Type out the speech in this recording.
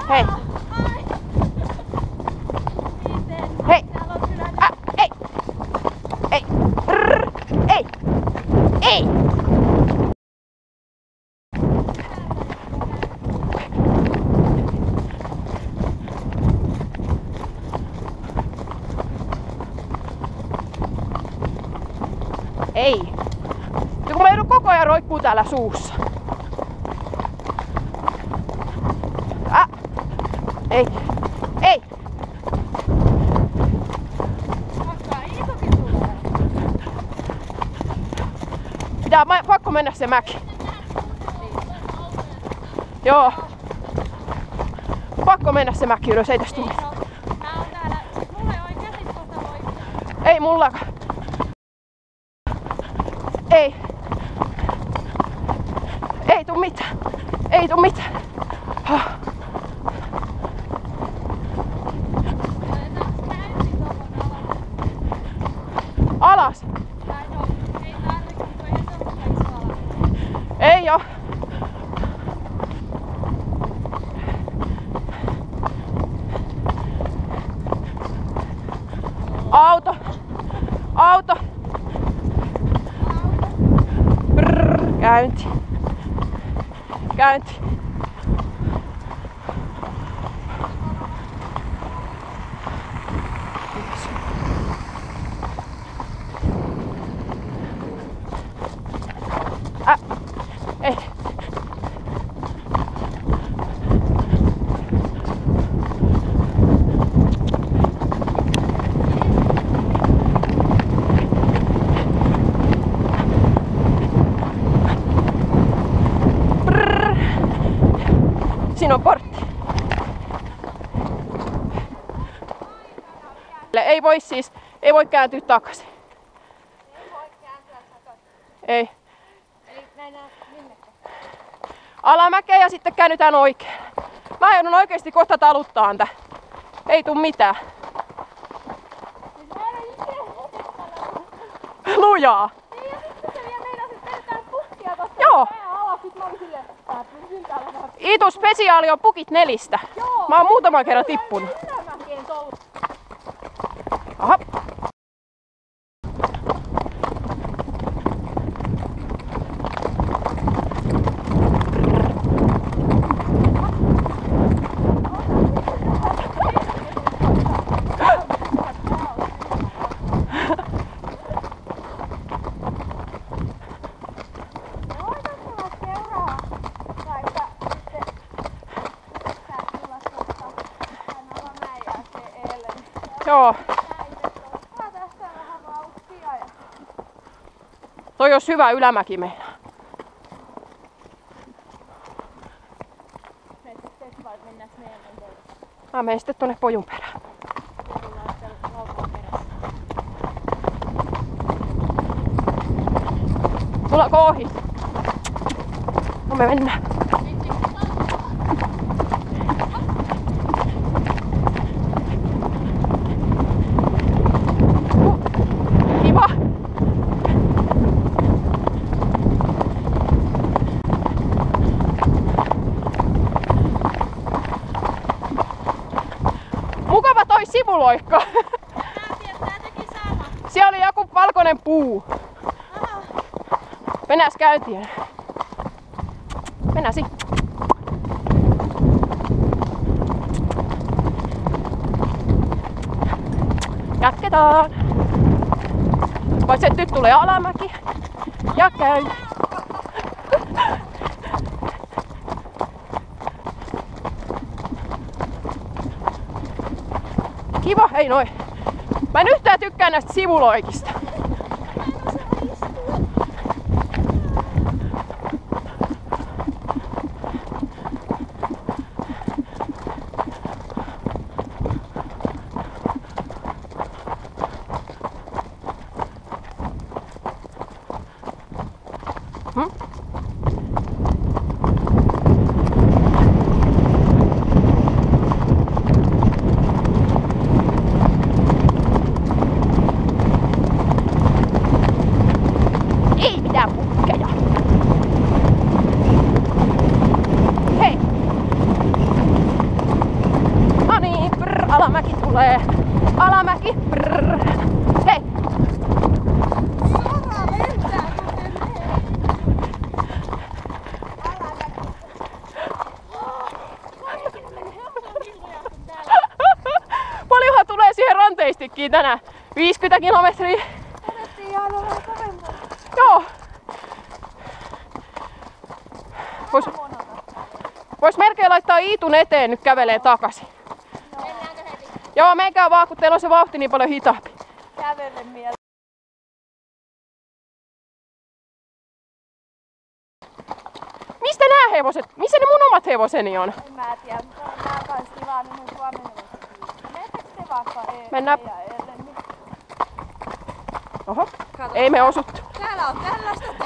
Hei. Hei. Ei. Ei. Ei. Ei. Ei. Ja kun mä joudun koko ajan roikkuu täällä suussa. Ei. Ei. Pakko mennä se mäki. Joo. Pakko mennä se mäki ylös, ei tästä tule. Ei mullakaan. Ei. Ei tuu mitään. Ei tuu mitään. Alas. Ei oo. Auto. Auto. Brrr, käynti. Käynti. Ei. Brrr. Siinä on portti. Ei voi kääntyä takaisin. Ei voi kääntyä takaisin. Ei. Ei näin näe minnekään. Alamäkeä ja sitten käännytään oikein. Mä joudun oikeesti kohta taluttaan tää. Ei tuu mitään. Lujaa. Niin ja sitten se vielä meinasit pelkää pukkia tosta. Joo. Pää alas, sit mä olin silleen, että pysyn täällä vähän. Itu spesiaali on pukit 4. Joo. Mä oon muutaman kerran tippunut. Ylämäkeen tullut. Aha. Joo. Toi olisi hyvä ylämäki meinaa. Mä menen sitten tonne pojun perään. Tullaanko ohi? No me mennään. Kiva. Mukava toi sivuloikka. Siellä oli joku valkoinen puu. Mennään käyntiin. Mennään si. Jatketaan. Paitsi että nyt tulee alamäki. Ja käy. Kiva, hei noin. Mä en yhtään tykkää näistä sivuloikista. ajettiin tänään 50 kilometriä. Otettiin aina vähän kovempaa. Joo. Vois melkein laittaa Iitun eteen nyt kävelee takaisin. Mennäänkö heti? Joo, menkää vaan, kun teillä on se vauhti niin paljon hitaampi. Kävelen mieltä. Mistä nää hevoset? Missä ne mun omat hevoseni on? En mä tiedä, mutta nää kans tilannut mun Suomen hevoset. Menettekö te vaikka Mennään. ja ellen? Oho, ei me osuttu. Täällä on tällaista.